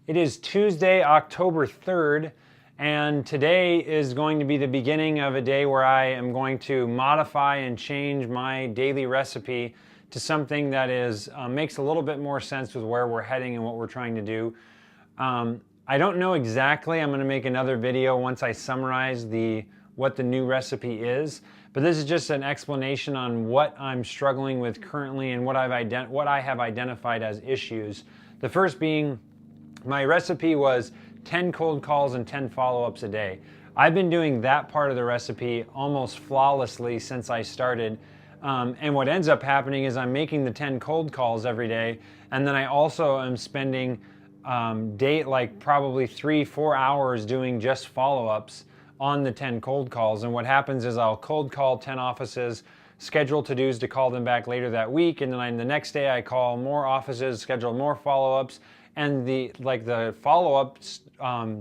It is Tuesday, October 3rd, and today is going to be the beginning of a day where I am going to modify and change my daily recipe to something that makes a little bit more sense with where we're heading and what we're trying to do. I don't know exactly. I'm going to make another video once I summarize what the new recipe is, but this is just an explanation on what I'm struggling with currently and what I have identified as issues. The first being, my recipe was 10 cold calls and 10 follow-ups a day. I've been doing that part of the recipe almost flawlessly since I started. And what ends up happening is I'm making the 10 cold calls every day, and then I also am spending probably 3-4 hours doing just follow-ups on the 10 cold calls. And what happens is I'll cold call 10 offices, schedule to-dos to call them back later that week, and then the next day I call more offices, schedule more follow-ups, and the follow-up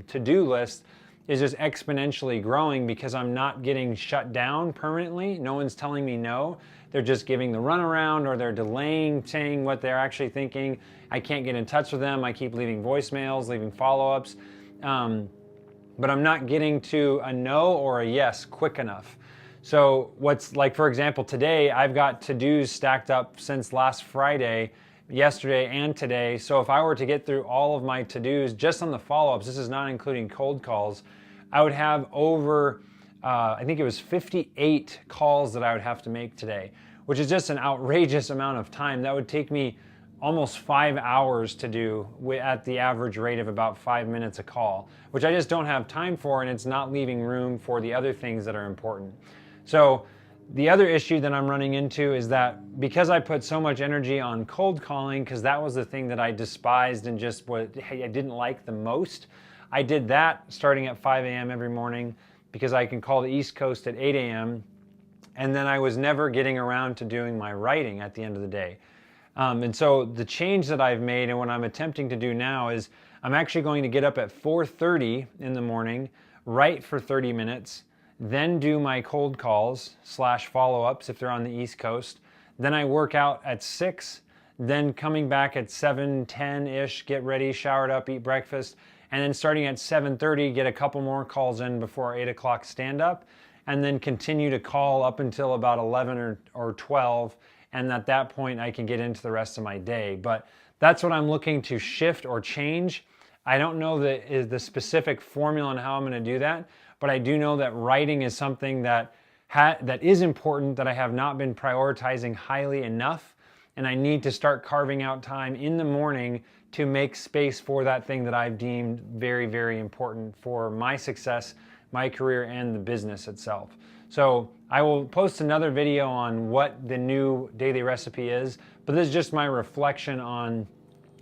to-do list is just exponentially growing because I'm not getting shut down permanently. No one's telling me no. They're just giving the runaround, or they're delaying saying what they're actually thinking. I can't get in touch with them. I keep leaving voicemails, leaving follow-ups, but I'm not getting to a no or a yes quick enough. So for example, today I've got to-dos stacked up since last Friday, yesterday and today. So if I were to get through all of my to-dos just on the follow-ups, this is not including cold calls, I would have over, I think it was 58 calls that I would have to make today, which is just an outrageous amount of time. That would take me almost 5 hours to do at the average rate of about 5 minutes a call, which I just don't have time for, and it's not leaving room for the other things that are important. So the other issue that I'm running into is that because I put so much energy on cold calling, because that was the thing that I despised and I didn't like the most, I did that starting at 5 a.m. every morning because I can call the East Coast at 8 a.m. and then I was never getting around to doing my writing at the end of the day. And so the change that I've made and what I'm attempting to do now is I'm actually going to get up at 4:30 in the morning, write for 30 minutes, then do my cold calls / follow-ups if they're on the East Coast. Then I work out at 6, then coming back at 7:10-ish, get ready, showered up, eat breakfast, and then starting at 7:30, get a couple more calls in before 8 o'clock stand-up, and then continue to call up until about 11 or 12, and at that point I can get into the rest of my day. But that's what I'm looking to shift or change. I don't know the specific formula on how I'm going to do that, but I do know that writing is something that is important, that I have not been prioritizing highly enough, and I need to start carving out time in the morning to make space for that thing that I've deemed very, very important for my success, my career, and the business itself. So I will post another video on what the new daily recipe is, but this is just my reflection on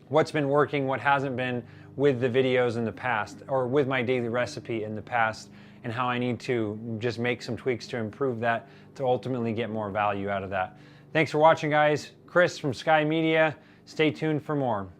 what's been working, what hasn't been with the videos in the past, or with my daily recipe in the past, and how I need to just make some tweaks to improve that to ultimately get more value out of that. Thanks for watching, guys. Chris from Sky Media. Stay tuned for more.